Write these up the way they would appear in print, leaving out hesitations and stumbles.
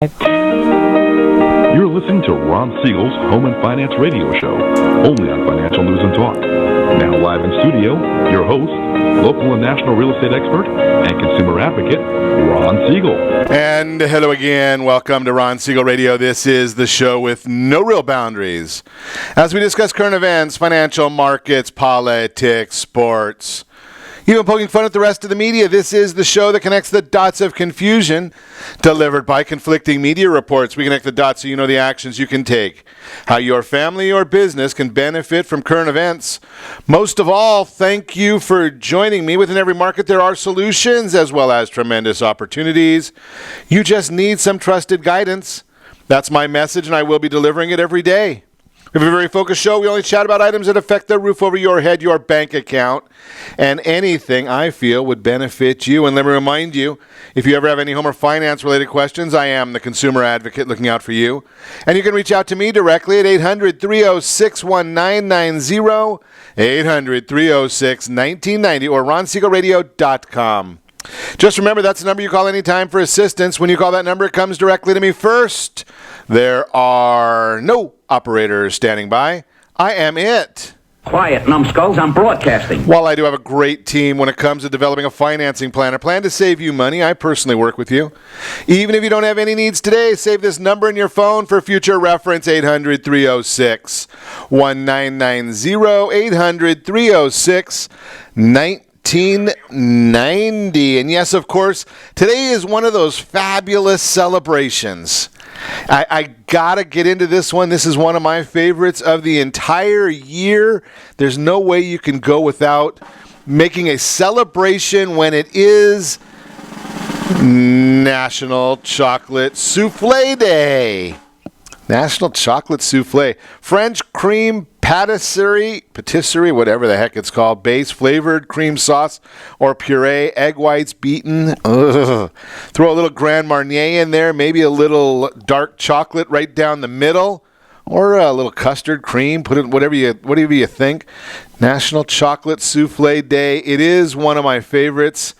You're listening to Ron Siegel's Home and Finance Radio Show, only on Financial News and Talk. Now live in studio, your host, local and national real estate expert and consumer advocate, Ron Siegel. And hello again. Welcome to Ron Siegel Radio. This is the show with no real boundaries. As we discuss current events, financial markets, politics, sports, even poking fun at the rest of the media, this is the show that connects the dots of confusion delivered by conflicting media reports. We connect the dots so you know the actions you can take, how your family or business can benefit from current events. Most of all, thank you for joining me. Within every market, there are solutions as well as tremendous opportunities. You just need some trusted guidance. That's my message, and I will be delivering it every day. We have a very focused show. We only chat about items that affect the roof over your head, your bank account, and anything I feel would benefit you. And let me remind you, if you ever have any home or finance-related questions, I am the consumer advocate looking out for you. And you can reach out to me directly at 800-306-1990, 800-306-1990, or ronsiegelradio.com. Just remember, that's the number you call anytime for assistance. When you call that number, it comes directly to me first. There are no operators standing by. I am it. Quiet, numbskulls, I'm broadcasting. While I do have a great team when it comes to developing a financing plan, a plan to save you money, I personally work with you. Even if you don't have any needs today, save this number in your phone for future reference, 800-306-1990, 800-306-1990. And yes, of course, today is one of those fabulous celebrations. I gotta get into this one. This is one of my favorites of the entire year. There's no way you can go without making a celebration when it is National Chocolate Souffle Day. National Chocolate Souffle. French cream patisserie, whatever the heck it's called, base, flavored cream sauce or puree, egg whites beaten. Ugh. Throw a little Grand Marnier in there, maybe a little dark chocolate right down the middle, or a little custard cream. Put it whatever you think. National Chocolate Souffle Day. It is one of my favorites.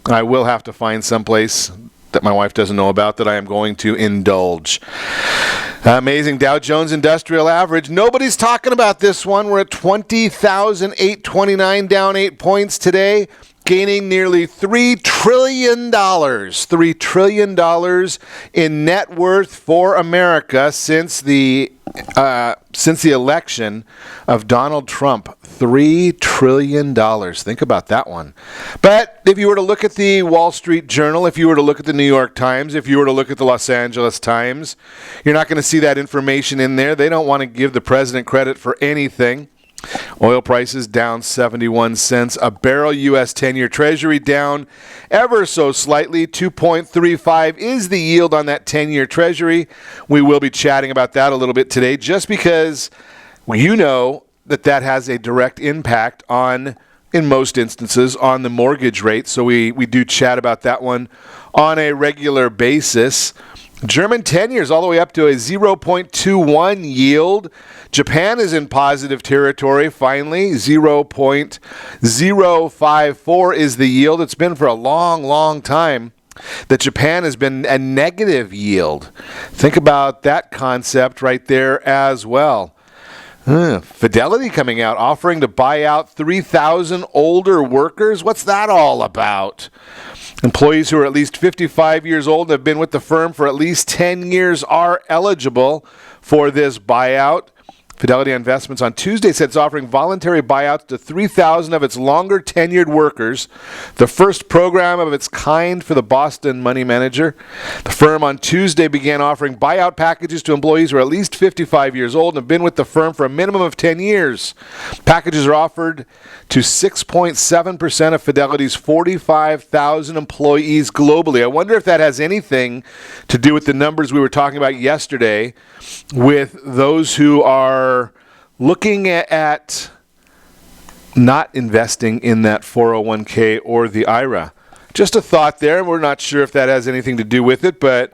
I will have to find someplace that my wife doesn't know about that I am going to indulge. Amazing Dow Jones Industrial Average. Nobody's talking about this one. We're at 20,829, down 8 points today, gaining nearly $3 trillion. $3 trillion in net worth for America since the election of Donald Trump. $3 trillion. Think about that one. But if you were to look at the Wall Street Journal, if you were to look at the New York Times, if you were to look at the Los Angeles Times, you're not going to see that information in there. They don't want to give the president credit for anything. Oil prices down 71 cents a barrel. U.S. 10-year Treasury down ever so slightly. 2.35 is the yield on that 10-year Treasury. We will be chatting about that a little bit today just because you know that has a direct impact on, in most instances, on the mortgage rate. So we do chat about that one on a regular basis. German 10 years all the way up to a 0.21 yield. Japan is in positive territory finally. 0.054 is the yield. It's been for a long, long time that Japan has been a negative yield. Think about that concept right there as well. Fidelity coming out, offering to buy out 3,000 older workers. What's that all about? Employees who are at least 55 years old and have been with the firm for at least 10 years are eligible for this buyout. Fidelity Investments on Tuesday said it's offering voluntary buyouts to 3,000 of its longer tenured workers, the first program of its kind for the Boston money manager. The firm on Tuesday began offering buyout packages to employees who are at least 55 years old and have been with the firm for a minimum of 10 years. Packages are offered to 6.7% of Fidelity's 45,000 employees globally. I wonder if that has anything to do with the numbers we were talking about yesterday with those who are looking at not investing in that 401k or the IRA. Just a thought there. We're not sure if that has anything to do with it, but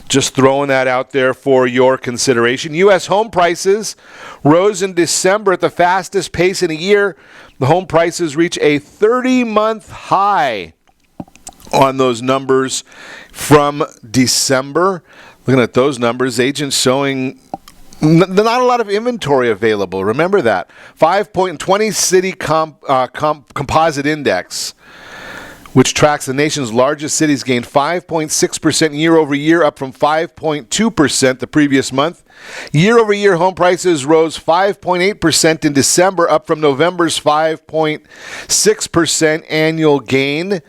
just throwing that out there for your consideration. U.S. home prices rose in December at the fastest pace in a year. The home prices reach a 30-month high. on those numbers from December. Looking at those numbers, agents showing not a lot of inventory available. Remember that. 5.20 city composite index, which tracks the nation's largest cities, gained 5.6% year over year, up from 5.2% the previous month. Year over year home prices rose 5.8% in December, up from November's 5.6% annual gain.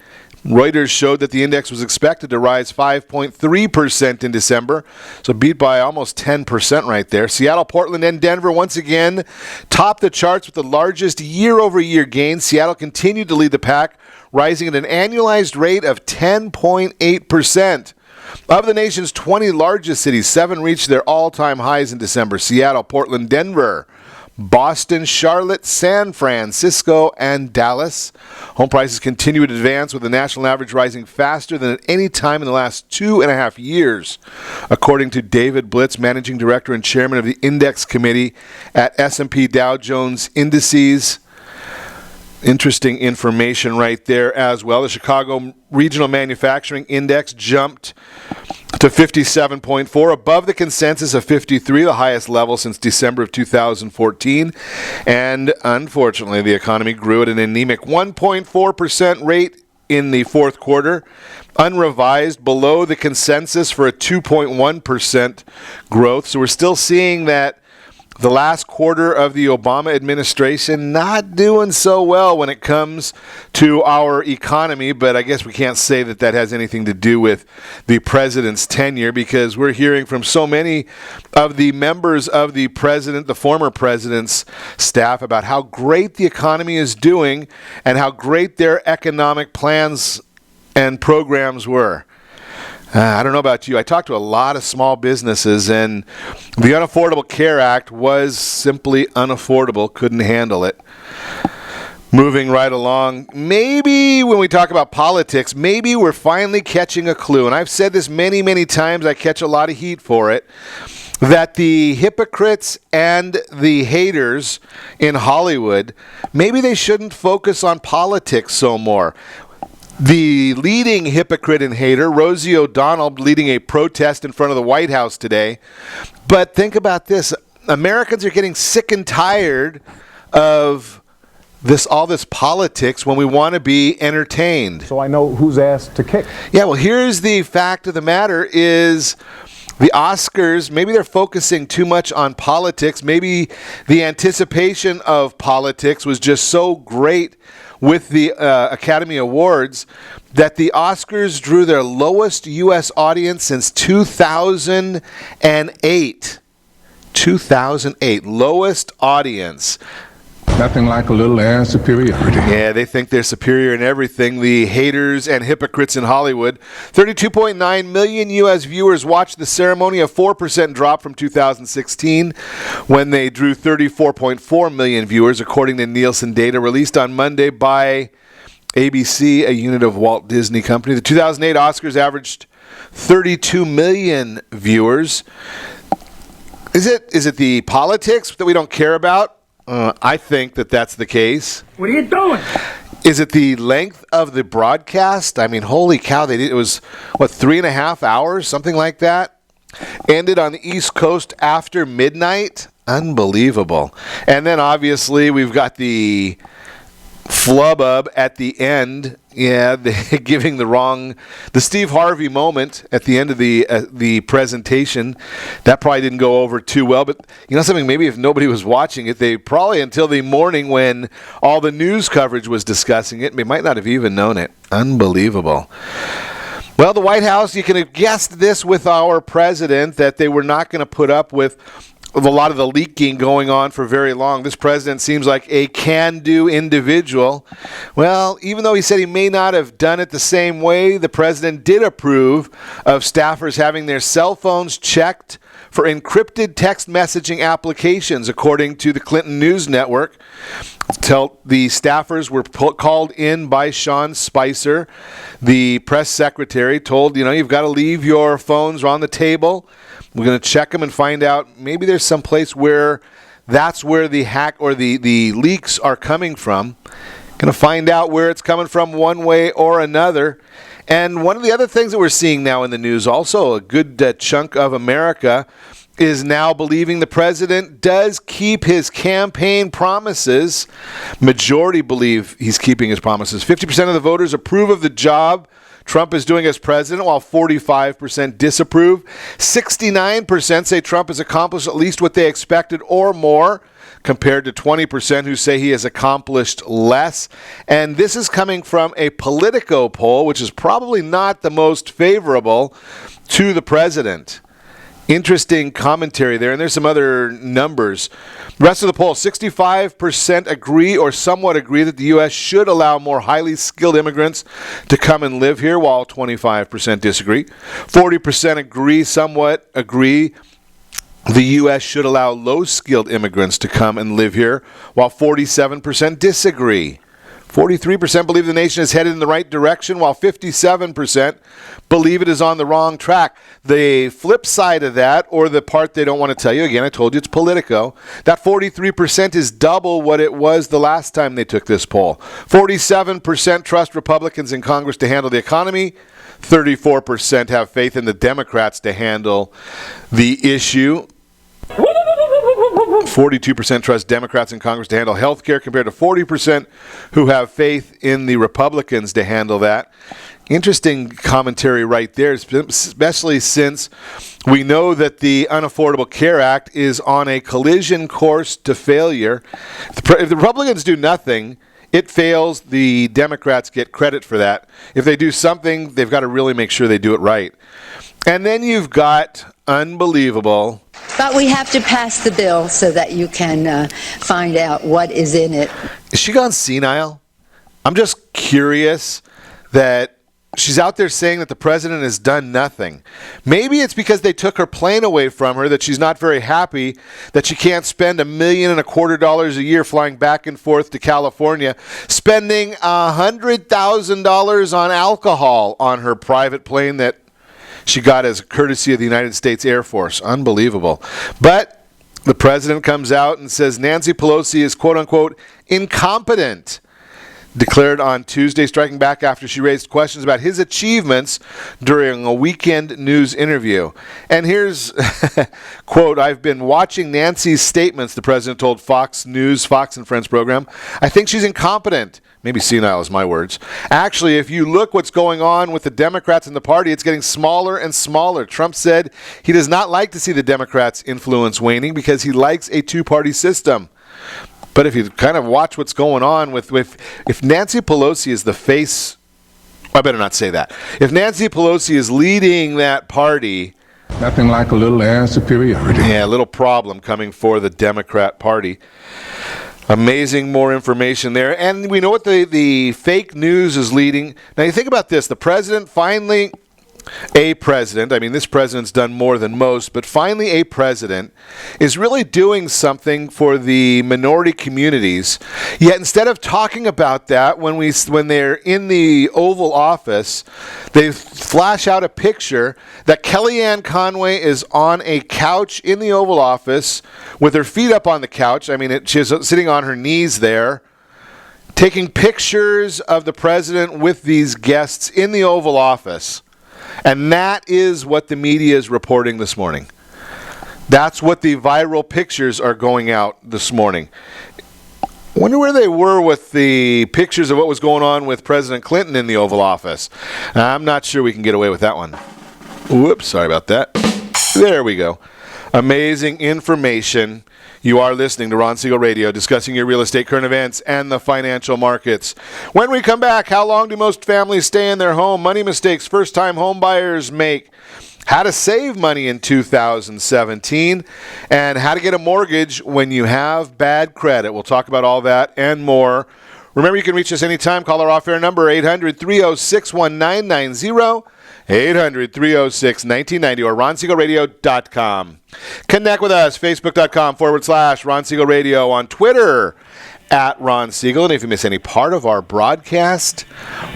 Reuters showed that the index was expected to rise 5.3% in December, so beat by almost 10% right there. Seattle, Portland, and Denver once again topped the charts with the largest year-over-year gains. Seattle continued to lead the pack, rising at an annualized rate of 10.8%. Of the nation's 20 largest cities, 7 reached their all-time highs in December. Seattle, Portland, Denver, Boston, Charlotte, San Francisco, and Dallas. Home prices continue to advance, with the national average rising faster than at any time in the last 2.5 years, according to David Blitz, Managing Director and Chairman of the Index Committee at S&P Dow Jones Indices. Interesting information right there as well. The Chicago Regional Manufacturing Index jumped to 57.4, above the consensus of 53, the highest level since December of 2014. And unfortunately, the economy grew at an anemic 1.4% rate in the fourth quarter, unrevised, below the consensus for a 2.1% growth. So we're still seeing that the last quarter of the Obama administration not doing so well when it comes to our economy, but I guess we can't say that that has anything to do with the president's tenure, because we're hearing from so many of the members of the president, the former president's staff, about how great the economy is doing and how great their economic plans and programs were. I don't know about you. I talked to a lot of small businesses, and the Unaffordable Care Act was simply unaffordable. Couldn't handle it. Moving right along, maybe when we talk about politics, maybe we're finally catching a clue. And I've said this many, many times. I catch a lot of heat for it. That the hypocrites and the haters in Hollywood, maybe they shouldn't focus on politics so more. The leading hypocrite and hater, Rosie O'Donnell, leading a protest in front of the White House today. But think about this. Americans are getting sick and tired of all this politics when we want to be entertained. So I know whose ass to kick. Yeah, well, here's the fact of the matter is the Oscars, maybe they're focusing too much on politics. Maybe the anticipation of politics was just so great with the Academy Awards that the Oscars drew their lowest U.S. audience since 2008. 2008, lowest audience. Nothing like a little air superiority. Yeah, they think they're superior in everything. The haters and hypocrites in Hollywood. 32.9 million U.S. viewers watched the ceremony, a 4% drop from 2016, when they drew 34.4 million viewers, according to Nielsen data released on Monday by ABC, a unit of Walt Disney Company. The 2008 Oscars averaged 32 million viewers. Is it the politics that we don't care about? I think that that's the case. What are you doing? Is it the length of the broadcast? I mean, holy cow, it was, 3.5 hours, something like that? Ended on the East Coast after midnight? Unbelievable. And then, obviously, we've got the flubub at the end. Yeah, giving the Steve Harvey moment at the end of the presentation. That probably didn't go over too well. But you know something, maybe if nobody was watching it, they probably, until the morning when all the news coverage was discussing it, they might not have even known it. Unbelievable. Well, the White House, you can have guessed this with our president, that they were not going to put up with a lot of the leaking going on for very long. This president seems like a can-do individual. Well, even though he said he may not have done it the same way, the president did approve of staffers having their cell phones checked for encrypted text messaging applications, according to the Clinton News Network. The staffers were called in by Sean Spicer, the press secretary, told, you've got to leave your phones on the table. We're going to check them and find out maybe there's some place where that's where the hack or the leaks are coming from. Going to find out where it's coming from one way or another. And one of the other things that we're seeing now in the news, also a good chunk of America is now believing the president does keep his campaign promises. Majority believe he's keeping his promises. 50% of the voters approve of the job Trump is doing as president, while 45% disapprove. 69% say Trump has accomplished at least what they expected or more, compared to 20% who say he has accomplished less. And this is coming from a Politico poll, which is probably not the most favorable to the president. Interesting commentary there, and there's some other numbers. Rest of the poll, 65% agree or somewhat agree that the U.S. should allow more highly skilled immigrants to come and live here, while 25% disagree. 40% agree, somewhat agree, the U.S. should allow low-skilled immigrants to come and live here, while 47% disagree. 43% believe the nation is headed in the right direction, while 57% believe it is on the wrong track. The flip side of that, or the part they don't want to tell you, again, I told you it's Politico, that 43% is double what it was the last time they took this poll. 47% trust Republicans in Congress to handle the economy. 34% have faith in the Democrats to handle the issue. 42% trust Democrats in Congress to handle health care, compared to 40% who have faith in the Republicans to handle that. Interesting commentary right there, especially since we know that the Unaffordable Care Act is on a collision course to failure. If the Republicans do nothing, it fails. The Democrats get credit for that. If they do something, they've got to really make sure they do it right. And then you've got unbelievable. But we have to pass the bill so that you can find out what is in it. Is she gone senile? I'm just curious that she's out there saying that the president has done nothing. Maybe it's because they took her plane away from her that she's not very happy that she can't spend $1.25 million a year flying back and forth to California, spending $100,000 on alcohol on her private plane that she got as a courtesy of the United States Air Force. Unbelievable. But the president comes out and says Nancy Pelosi is, quote-unquote, incompetent, declared on Tuesday, striking back after she raised questions about his achievements during a weekend news interview. And here's, quote, I've been watching Nancy's statements, the president told Fox News, Fox and Friends program. I think she's incompetent. Maybe senile is my words. Actually, if you look what's going on with the Democrats in the party, it's getting smaller and smaller. Trump said he does not like to see the Democrats' influence waning because he likes a two-party system. But if you kind of watch what's going on with if Nancy Pelosi is the face, I better not say that. If Nancy Pelosi is leading that party, Nothing like a little air superiority. yeah, a little problem coming for the Democrat Party. Amazing, more information there. And we know what the fake news is leading. Now, you think about this. The president finally, this president's done more than most, but finally a president is really doing something for the minority communities. Yet instead of talking about that when they're in the Oval Office, they flash out a picture that Kellyanne Conway is on a couch in the Oval Office with her feet up on the couch. She's sitting on her knees there, taking pictures of the president with these guests in the Oval Office. And that is what the media is reporting this morning. That's what the viral pictures are going out this morning. Wonder where they were with the pictures of what was going on with President Clinton in the Oval Office. I'm not sure we can get away with that one. Whoops, sorry about that. There we go. Amazing information. You are listening to Ron Siegel Radio, discussing your real estate, current events, and the financial markets. When we come back, how long do most families stay in their home? Money mistakes first-time home buyers make. How to save money in 2017, and how to get a mortgage when you have bad credit. We'll talk about all that and more. Remember, you can reach us anytime. Call our off-air number, 800-306-1990. 800-306-1990 or RonSiegelRadio.com. Connect with us, Facebook.com/Ron Siegel Radio, on Twitter @Ron Siegel. And if you miss any part of our broadcast,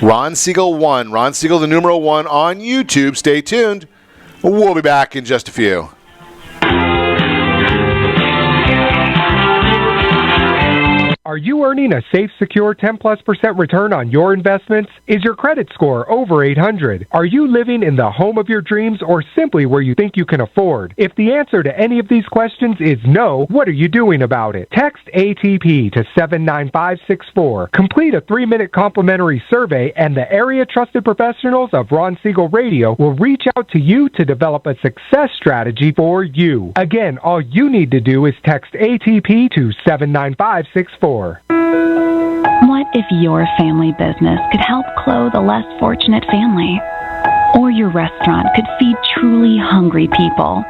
Ron Siegel 1, Ron Siegel the numeral 1 on YouTube. Stay tuned. We'll be back in just a few. Are you earning a safe, secure 10+% return on your investments? Is your credit score over 800? Are you living in the home of your dreams or simply where you think you can afford? If the answer to any of these questions is no, what are you doing about it? Text ATP to 79564. Complete a 3-minute complimentary survey and the area trusted professionals of Ron Siegel Radio will reach out to you to develop a success strategy for you. Again, all you need to do is text ATP to 79564. What if your family business could help clothe a less fortunate family? Or your restaurant could feed truly hungry people?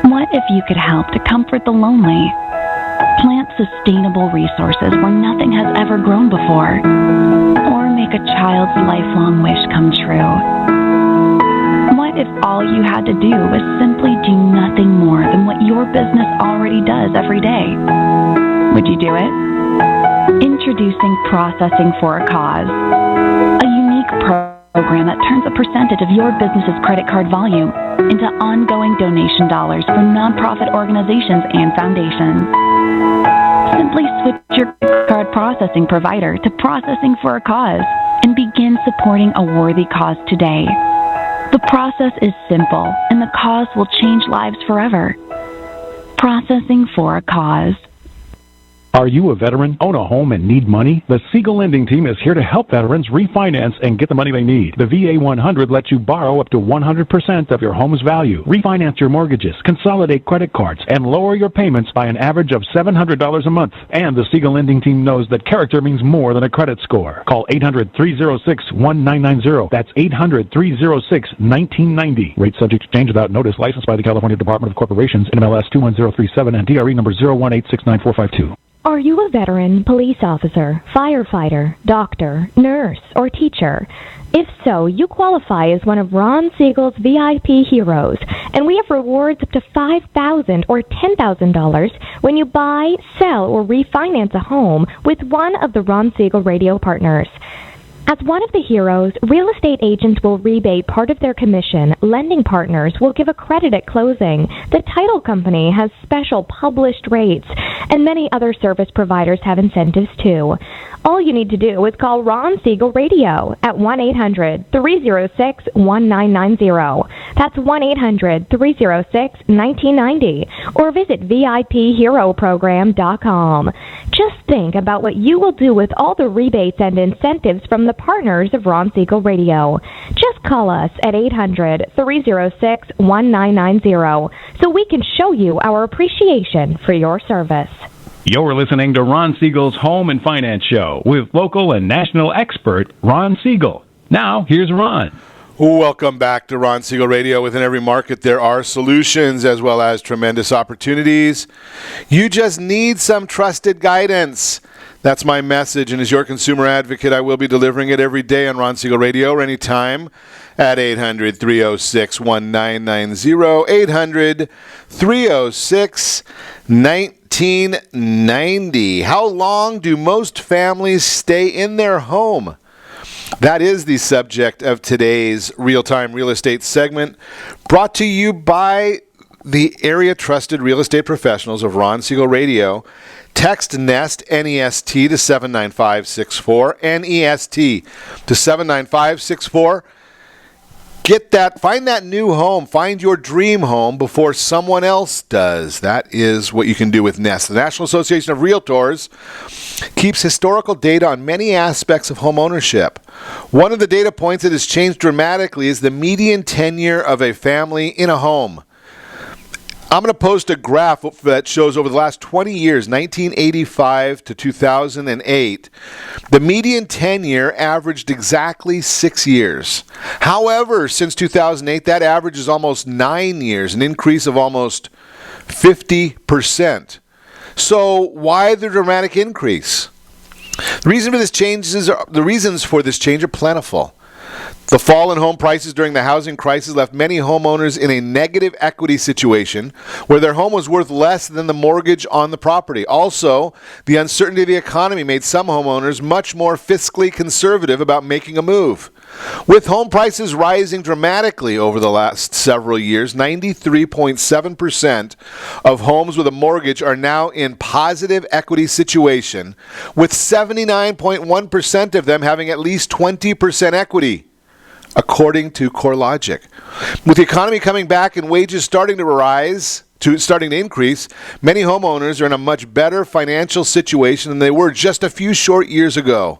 What if you could help to comfort the lonely? Plant sustainable resources where nothing has ever grown before? Or make a child's lifelong wish come true? What if all you had to do was simply do nothing more than what your business already does every day? Would you do it? Introducing Processing for a Cause, a unique program that turns a percentage of your business's credit card volume into ongoing donation dollars for nonprofit organizations and foundations. Simply switch your credit card processing provider to Processing for a Cause and begin supporting a worthy cause today. The process is simple, and the cause will change lives forever. Processing for a Cause. Are you a veteran, own a home, and need money? The Siegel lending team is here to help veterans refinance and get the money they need. The VA 100 lets you borrow up to 100% of your home's value, refinance your mortgages, consolidate credit cards, and lower your payments by an average of $700 a month. And the Siegel lending team knows that character means more than a credit score. Call 800-306-1990. That's 800-306-1990. Rate subject to change without notice. Licensed by the California Department of Corporations, NMLS 21037, and DRE number 018694552. Are you a veteran, police officer, firefighter, doctor, nurse, or teacher? If so, you qualify as one of Ron Siegel's VIP heroes, and we have rewards up to $5,000 or $10,000 when you buy, sell, or refinance a home with one of the Ron Siegel radio partners. As one of the heroes, real estate agents will rebate part of their commission. Lending partners will give a credit at closing. The title company has special published rates, and many other service providers have incentives too. All you need to do is call Ron Siegel Radio at 1-800-306-1990. That's 1-800-306-1990. Or visit VIPHeroProgram.com. Just think about what you will do with all the rebates and incentives from the partners of Ron Siegel Radio. Just call us at 800-306-1990 so we can show you our appreciation for your service. You're listening to Ron Siegel's Home and Finance Show with local and national expert Ron Siegel. Now, here's Ron. Welcome back to Ron Siegel Radio. Within every market, there are solutions as well as tremendous opportunities. You just need some trusted guidance. That's my message, and as your consumer advocate, I will be delivering it every day on Ron Siegel Radio or anytime at 800-306-1990, 800-306-1990. How long do most families stay in their home? That is the subject of today's real-time real estate segment, brought to you by the area trusted real estate professionals of Ron Siegel Radio. Text NEST, N-E-S-T, to 79564, N-E-S-T, to 79564. Get that, find that new home, find your dream home before someone else does. That is what you can do with NEST. The National Association of Realtors keeps historical data on many aspects of home ownership. One of the data points that has changed dramatically is the median tenure of a family in a home. I'm going to post a graph that shows over the last 20 years, 1985 to 2008, the median tenure averaged exactly 6 years. However, since 2008, that average is almost 9 years, an increase of almost 50%. So why the dramatic increase? The reasons for this change are plentiful. The fall in home prices during the housing crisis left many homeowners in a negative equity situation where their home was worth less than the mortgage on the property. Also, the uncertainty of the economy made some homeowners much more fiscally conservative about making a move. With home prices rising dramatically over the last several years, 93.7% of homes with a mortgage are now in positive equity situation, with 79.1% of them having at least 20% equity, according to CoreLogic. With the economy coming back and wages starting to increase, many homeowners are in a much better financial situation than they were just a few short years ago.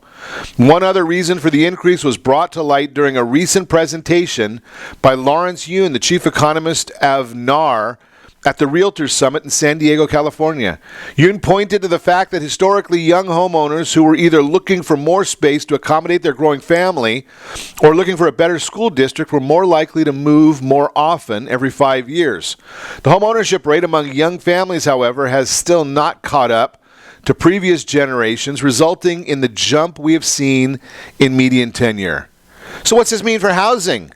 One other reason for the increase was brought to light during a recent presentation by Lawrence Yun, the chief economist of NAR, at the Realtors Summit in San Diego, California. Yun pointed to the fact that historically young homeowners who were either looking for more space to accommodate their growing family or looking for a better school district were more likely to move more often every 5 years. The home ownership rate among young families, however, has still not caught up to previous generations, resulting in the jump we have seen in median tenure. So what's this mean for housing?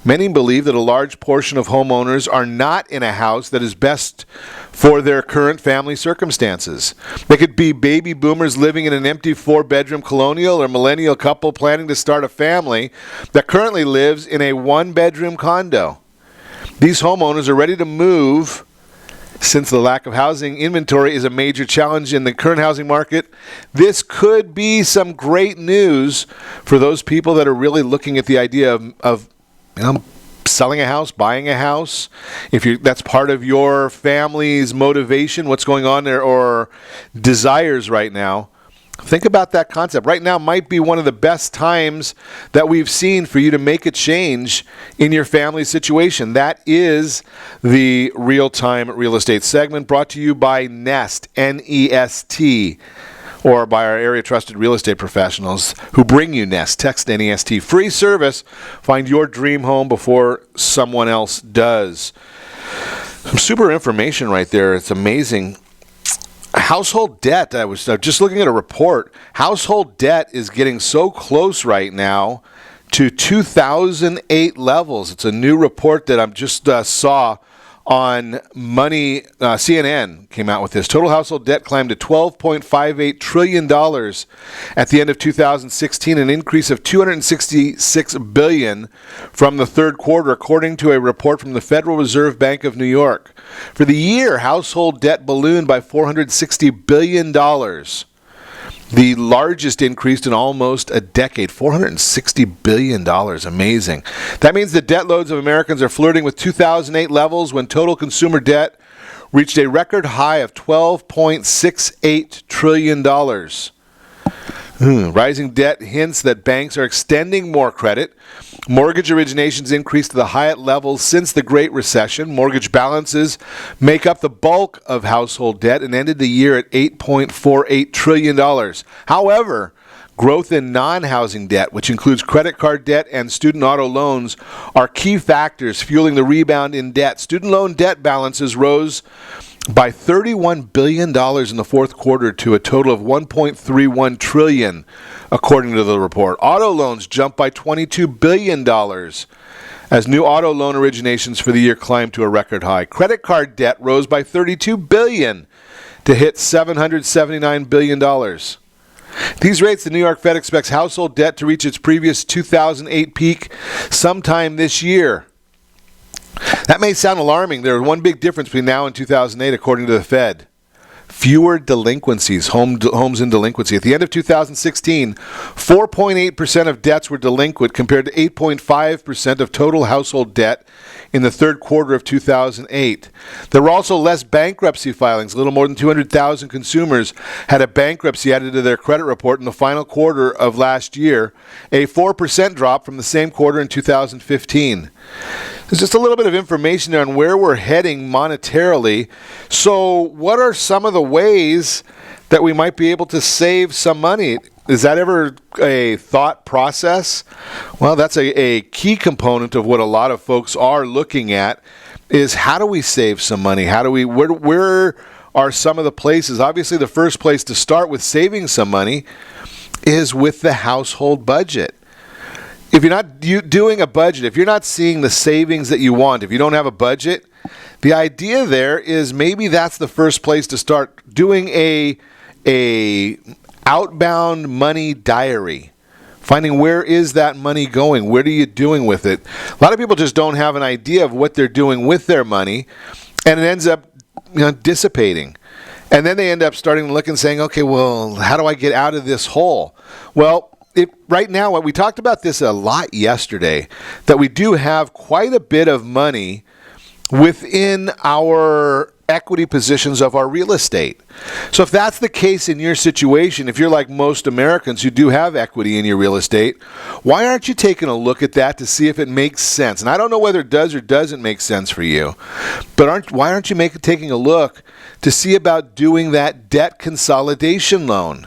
Many believe that a large portion of homeowners are not in a house that is best for their current family circumstances. They could be baby boomers living in an empty 4-bedroom colonial or millennial couple planning to start a family that currently lives in a 1-bedroom condo. These homeowners are ready to move since the lack of housing inventory is a major challenge in the current housing market. This could be some great news for those people that are really looking at the idea of selling a house, buying a house. If that's part of your family's motivation, what's going on there, or desires right now, think about that concept. Right now might be one of the best times that we've seen for you to make a change in your family situation. That is the Real-Time Real Estate segment, brought to you by Nest, N-E-S-T, or by our area trusted real estate professionals who bring you Nest. Text NEST. Free service. Find your dream home before someone else does. Some super information right there. It's amazing. Household debt. I was just looking at a report. Household debt is getting so close right now to 2008 levels. It's a new report that I just saw on Money. CNN came out with this. Total household debt climbed to $12.58 trillion at the end of 2016, an increase of $266 billion from the third quarter, according to a report from the Federal Reserve Bank of New York. For the year, household debt ballooned by $460 billion. The largest increase in almost a decade, $460 billion. Amazing. That means the debt loads of Americans are flirting with 2008 levels when total consumer debt reached a record high of $12.68 trillion. Rising debt hints that banks are extending more credit. Mortgage originations increased to the highest levels since the Great Recession. Mortgage balances make up the bulk of household debt and ended the year at $8.48 trillion. However, growth in non-housing debt, which includes credit card debt and student auto loans, are key factors fueling the rebound in debt. Student loan debt balances rose by $31 billion in the fourth quarter to a total of $1.31 trillion, according to the report. Auto loans jumped by $22 billion as new auto loan originations for the year climbed to a record high. Credit card debt rose by $32 billion to hit $779 billion. These rates, the New York Fed expects household debt to reach its previous 2008 peak sometime this year. That may sound alarming. There's one big difference between now and 2008, according to the Fed. Fewer delinquencies, homes in delinquency. At the end of 2016, 4.8% of debts were delinquent compared to 8.5% of total household debt in the third quarter of 2008. There were also less bankruptcy filings. A little more than 200,000 consumers had a bankruptcy added to their credit report in the final quarter of last year, a 4% drop from the same quarter in 2015. There's just a little bit of information on where we're heading monetarily. So what are some of the ways that we might be able to save some money? Is that ever a thought process? Well, that's a key component of what a lot of folks are looking at, is how do we save some money? Where are some of the places? Obviously, the first place to start with saving some money is with the household budget. If you're not doing a budget, if you're not seeing the savings that you want, if you don't have a budget, the idea there is maybe that's the first place to start doing a outbound money diary Finding where is that money going? What are you doing with it? A lot of people just don't have an idea of what they're doing with their money, and it ends up dissipating. And then they end up starting to look and saying, okay, well, how do I get out of this hole? Well, right now, we talked about this a lot yesterday, that we do have quite a bit of money within our equity positions of our real estate. So if that's the case in your situation, if you're like most Americans who do have equity in your real estate, why aren't you taking a look at that to see if it makes sense? And I don't know whether it does or doesn't make sense for you, but why aren't you taking a look to see about doing that debt consolidation loan?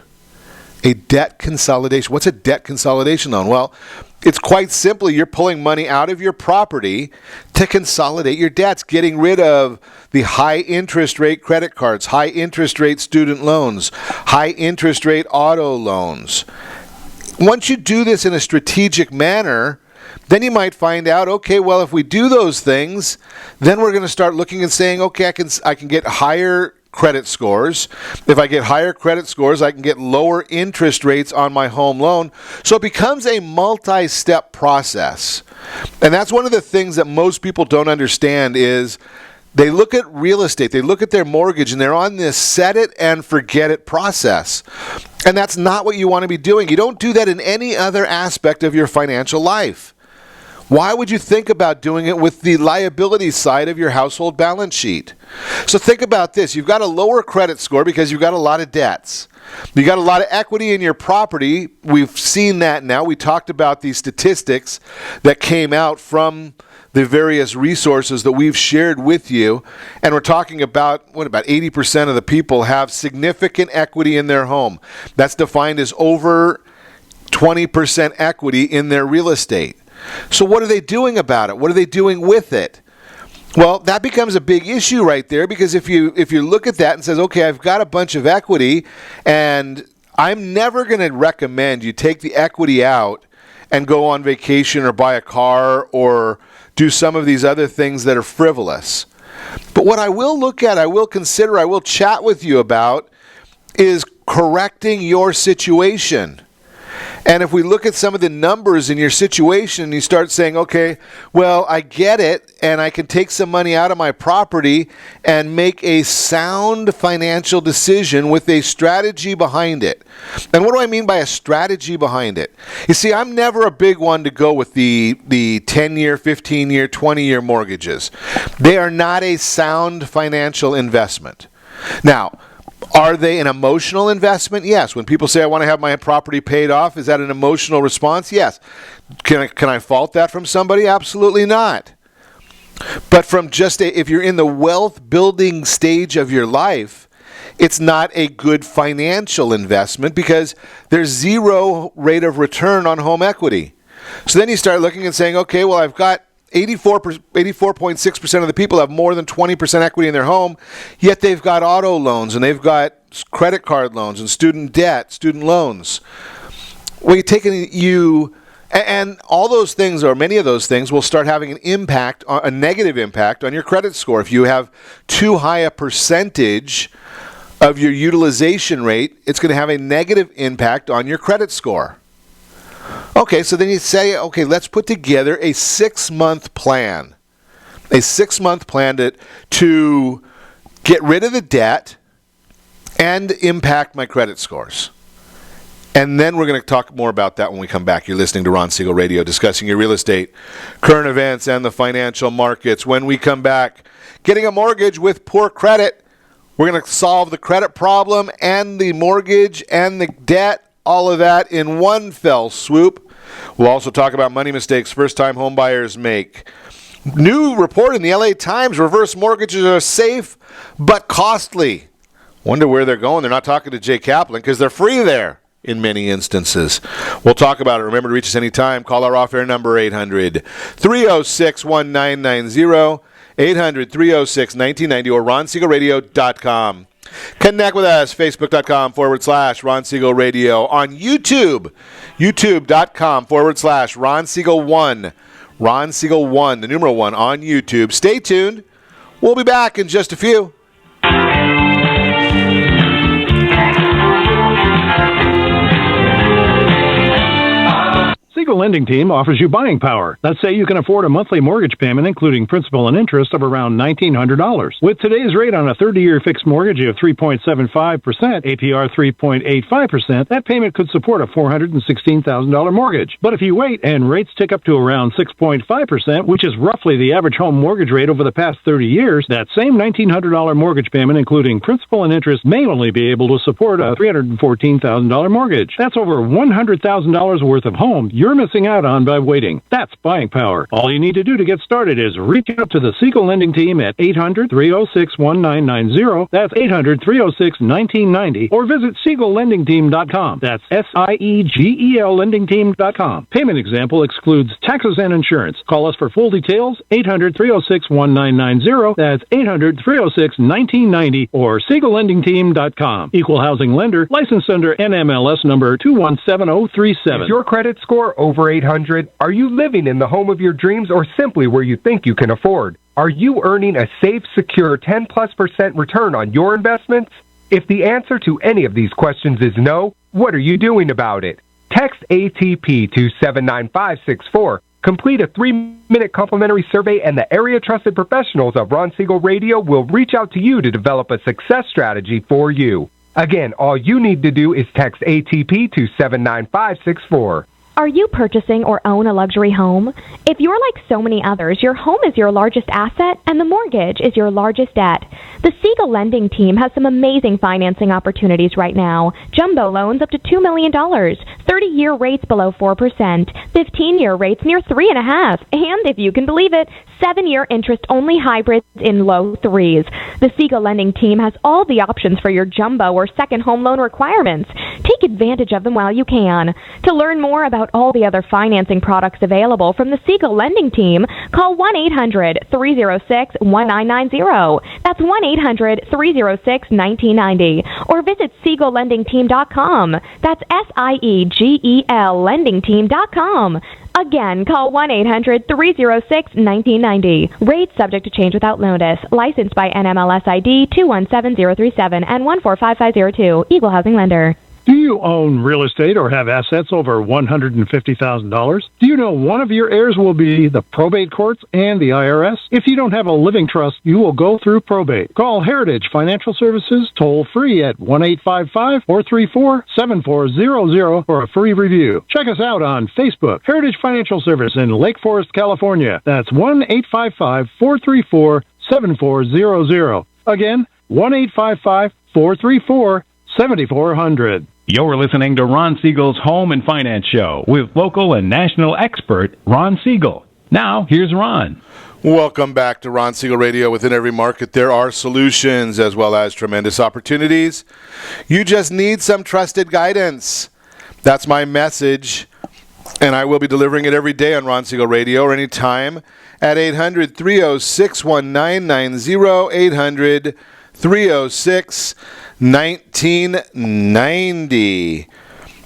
A debt consolidation. What's a debt consolidation loan? Well, it's quite simply you're pulling money out of your property to consolidate your debts, getting rid of the high interest rate credit cards, high interest rate student loans, high interest rate auto loans. Once you do this in a strategic manner, then you might find out, okay, well, if we do those things, then we're going to start looking and saying, okay, I can get higher credit scores. If I get higher credit scores, I can get lower interest rates on my home loan. So it becomes a multi-step process. And that's one of the things that most people don't understand is they look at real estate, they look at their mortgage, and they're on this set it and forget it process. And that's not what you want to be doing. You don't do that in any other aspect of your financial life. Why would you think about doing it with the liability side of your household balance sheet? So think about this. You've got a lower credit score because you've got a lot of debts. You've got a lot of equity in your property. We've seen that now. We talked about these statistics that came out from the various resources that we've shared with you. And we're talking about, about 80% of the people have significant equity in their home. That's defined as over 20% equity in their real estate. So what are they doing about it? What are they doing with it? Well, that becomes a big issue right there, because if you look at that and says, okay, I've got a bunch of equity, and I'm never going to recommend you take the equity out and go on vacation or buy a car or do some of these other things that are frivolous. But what I will look at, I will consider, I will chat with you about is correcting your situation. And if we look at some of the numbers in your situation, you start saying, okay, well, I get it, and I can take some money out of my property and make a sound financial decision with a strategy behind it. And what do I mean by a strategy behind it? You see, I'm never a big one to go with the 10-year, 15-year, 20-year mortgages. They are not a sound financial investment. Now, are they an emotional investment? Yes. When people say, I want to have my property paid off, is that an emotional response? Yes. Can I fault that from somebody? Absolutely not. But from if you're in the wealth building stage of your life, it's not a good financial investment because there's zero rate of return on home equity. So then you start looking and saying, okay, well, I've got 84.6% of the people have more than 20% equity in their home, yet they've got auto loans and they've got credit card loans and student debt, student loans. Well, and all those things, or many of those things, will start having an impact, a negative impact on your credit score. If you have too high a percentage of your utilization rate, it's going to have a negative impact on your credit score. Okay, so then you say, okay, let's put together a 6-month plan. A 6-month plan to get rid of the debt and impact my credit scores. And then we're going to talk more about that when we come back. You're listening to Ron Siegel Radio, discussing your real estate, current events, and the financial markets. When we come back, getting a mortgage with poor credit. We're going to solve the credit problem and the mortgage and the debt. All of that in one fell swoop. We'll also talk about money mistakes first-time home buyers make. New report in the LA Times, reverse mortgages are safe but costly. Wonder where they're going. They're not talking to Jay Kaplan because they're free there in many instances. We'll talk about it. Remember to reach us anytime. Call our off-air number 800-306-1990, 800-306-1990, or ronsiegelradio.com. Connect with us, facebook.com/Ron Siegel Radio. On YouTube, youtube.com/Ron Siegel 1. Ron Siegel 1, the numeral 1 on YouTube. Stay tuned. We'll be back in just a few. Siegel Lending Team offers you buying power. Let's say you can afford a monthly mortgage payment, including principal and interest, of around $1,900. With today's rate on a 30-year fixed mortgage of 3.75%, APR 3.85%, that payment could support a $416,000 mortgage. But if you wait and rates tick up to around 6.5%, which is roughly the average home mortgage rate over the past 30 years, that same $1,900 mortgage payment, including principal and interest, may only be able to support a $314,000 mortgage. That's over $100,000 worth of home you're missing out on by waiting. That's buying power. All you need to do to get started is reach out to the Siegel Lending Team at 800-306-1990. That's 800-306-1990. Or visit SiegelLendingTeam.com. That's SIEGEL LendingTeam.com. Payment example excludes taxes and insurance. Call us for full details, 800-306-1990. That's 800-306-1990 or SiegelLendingTeam.com. Equal housing lender, licensed under NMLS number 217037. Is your credit score over 800? Are you living in the home of your dreams or simply where you think you can afford? Are you earning a safe, secure 10+% return on your investments? If the answer to any of these questions is no, what are you doing about it? Text ATP to 79564. Complete a 3-minute complimentary survey, and the area trusted professionals of Ron Siegel Radio will reach out to you to develop a success strategy for you. Again, all you need to do is text ATP to 79564. Are you purchasing or own a luxury home? If you're like so many others, your home is your largest asset and the mortgage is your largest debt. The Siegel Lending Team has some amazing financing opportunities right now. Jumbo loans up to $2 million, 30-year rates below 4%, 15-year rates near 3.5%, and if you can believe it, 7-year interest-only hybrids in low 3s. The Siegel Lending Team has all the options for your jumbo or second home loan requirements. Take advantage of them while you can. To learn more about all the other financing products available from the Siegel Lending Team, call 1-800-306-1990. That's 1-800-306-1990. Or visit SiegelLendingTeam.com. That's SIEGEL LendingTeam.com. Again, call 1-800-306-1990. Rates subject to change without notice. Licensed by NMLS ID 217037 and 145502. Equal housing lender. Do you own real estate or have assets over $150,000? Do you know one of your heirs will be the probate courts and the IRS? If you don't have a living trust, you will go through probate. Call Heritage Financial Services toll free at 1-855-434-7400 for a free review. Check us out on Facebook, Heritage Financial Service in Lake Forest, California. That's 1-855-434-7400. Again, 1-855-434-7400. You're listening to Ron Siegel's Home and Finance Show with local and national expert Ron Siegel. Now, here's Ron. Welcome back to Ron Siegel Radio. Within every market, there are solutions as well as tremendous opportunities. You just need some trusted guidance. That's my message, and I will be delivering it every day on Ron Siegel Radio or anytime at 800-306-1990, 800-306-1990.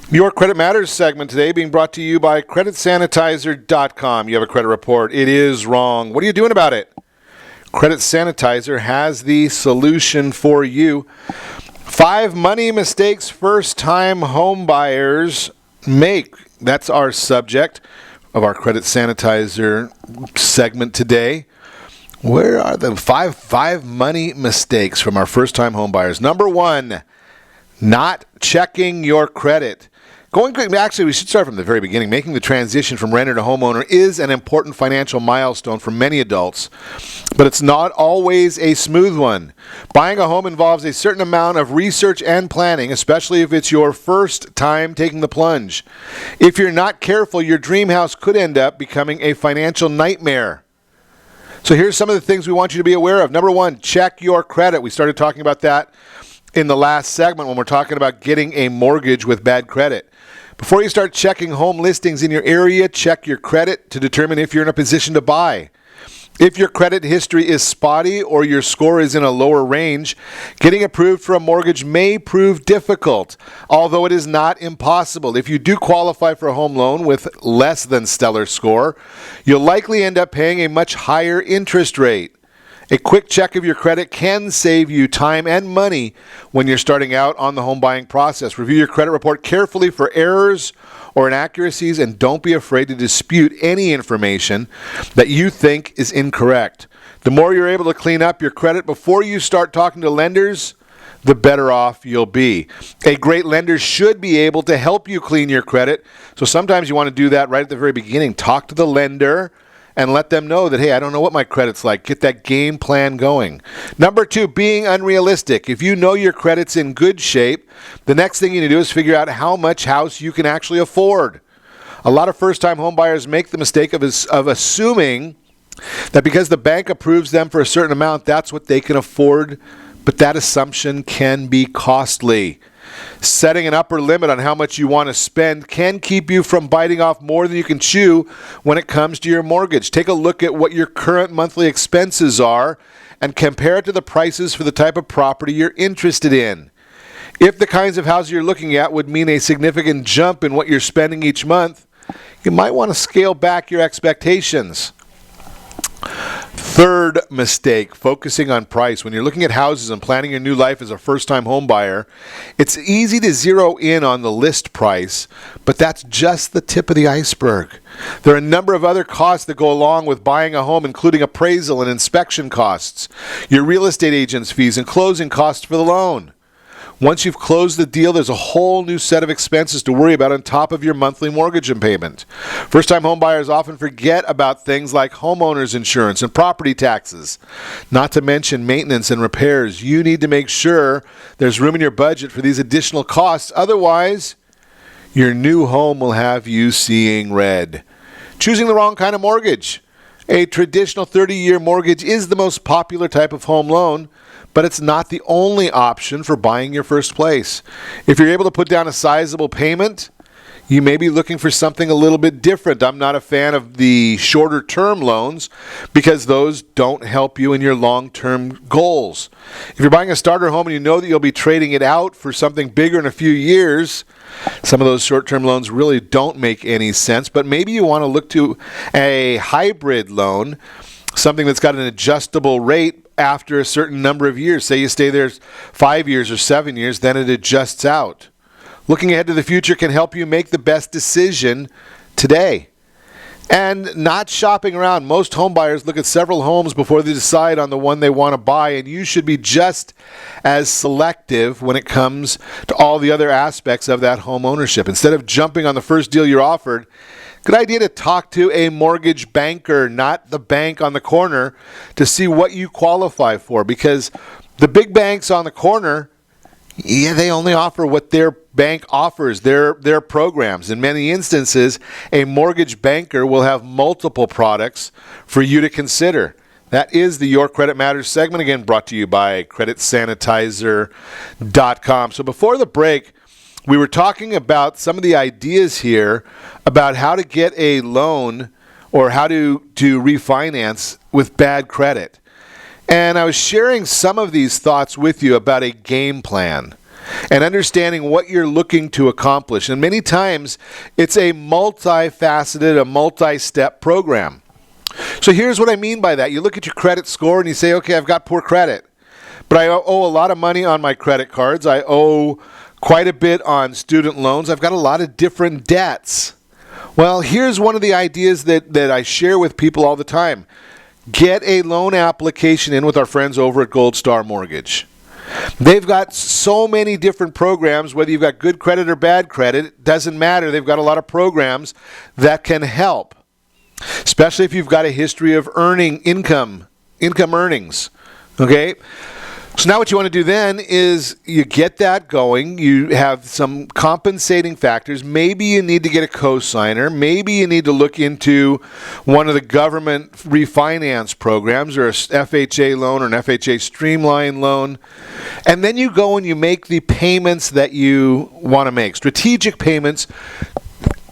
Your Credit Matters segment today being brought to you by CreditSanitizer.com. You have a credit report. It is wrong. What are you doing about it? Credit Sanitizer has the solution for you. 5 money mistakes first-time home buyers make. That's our subject of our Credit Sanitizer segment today. Where are the five money mistakes from our first-time home buyers? Number 1, not checking your credit. Actually, we should start from the very beginning. Making the transition from renter to homeowner is an important financial milestone for many adults, but it's not always a smooth one. Buying a home involves a certain amount of research and planning, especially if it's your first time taking the plunge. If you're not careful, your dream house could end up becoming a financial nightmare. So here's some of the things we want you to be aware of. Number 1, check your credit. We started talking about that in the last segment when we're talking about getting a mortgage with bad credit. Before you start checking home listings in your area, check your credit to determine if you're in a position to buy. If your credit history is spotty or your score is in a lower range, getting approved for a mortgage may prove difficult, although it is not impossible. If you do qualify for a home loan with less than stellar score, you'll likely end up paying a much higher interest rate. A quick check of your credit can save you time and money when you're starting out on the home buying process. Review your credit report carefully for errors or inaccuracies, and don't be afraid to dispute any information that you think is incorrect. The more you're able to clean up your credit before you start talking to lenders, the better off you'll be. A great lender should be able to help you clean your credit. So sometimes you want to do that right at the very beginning. Talk to the lender and let them know that, hey, I don't know what my credit's like. Get that game plan going. Number 2, being unrealistic. If you know your credit's in good shape, the next thing you need to do is figure out how much house you can actually afford. A lot of first-time home buyers make the mistake of assuming that because the bank approves them for a certain amount, that's what they can afford. But that assumption can be costly. Setting an upper limit on how much you want to spend can keep you from biting off more than you can chew when it comes to your mortgage. Take a look at what your current monthly expenses are and compare it to the prices for the type of property you're interested in. If the kinds of houses you're looking at would mean a significant jump in what you're spending each month, you might want to scale back your expectations. Third mistake, focusing on price. When you're looking at houses and planning your new life as a first-time home buyer, it's easy to zero in on the list price, but that's just the tip of the iceberg. There are a number of other costs that go along with buying a home, including appraisal and inspection costs, your real estate agent's fees, and closing costs for the loan. Once you've closed the deal, there's a whole new set of expenses to worry about on top of your monthly mortgage and payment. First-time home buyers often forget about things like homeowners insurance and property taxes, not to mention maintenance and repairs. You need to make sure there's room in your budget for these additional costs. Otherwise, your new home will have you seeing red. Choosing the wrong kind of mortgage. A traditional 30-year mortgage is the most popular type of home loan, but it's not the only option for buying your first place. If you're able to put down a sizable payment, you may be looking for something a little bit different. I'm not a fan of the shorter term loans because those don't help you in your long-term goals. If you're buying a starter home and you know that you'll be trading it out for something bigger in a few years, some of those short-term loans really don't make any sense, but maybe you want to look to a hybrid loan, something that's got an adjustable rate after a certain number of years. Say you stay there 5 years or 7 years, then it adjusts out. Looking ahead to the future can help you make the best decision today. And not shopping around. Most home buyers look at several homes before they decide on the one they want to buy, and you should be just as selective when it comes to all the other aspects of that home ownership. Instead of jumping on the first deal you're offered, good idea to talk to a mortgage banker, not the bank on the corner, to see what you qualify for. Because the big banks on the corner, they only offer what their bank offers, their programs. In many instances, a mortgage banker will have multiple products for you to consider. That is the Your Credit Matters segment, again brought to you by CreditSanitizer.com. So before the break, we were talking about some of the ideas here about how to get a loan or how to refinance with bad credit. And I was sharing some of these thoughts with you about a game plan and understanding what you're looking to accomplish. And many times it's a multifaceted, a multi-step program. So here's what I mean by that. You look at your credit score and you say, okay, I've got poor credit, but I owe a lot of money on my credit cards. I owe quite a bit on student loans. I've got a lot of different debts. Well, here's one of the ideas that I share with people all the time. Get a loan application in with our friends over at Gold Star Mortgage. They've got so many different programs, whether you've got good credit or bad credit, it doesn't matter. They've got a lot of programs that can help, especially if you've got a history of earning income earnings. Okay? So now what you want to do then is you get that going. You have some compensating factors. Maybe you need to get a cosigner. Maybe you need to look into one of the government refinance programs or a FHA loan or an FHA streamline loan. And then you go and you make the payments that you want to make. Strategic payments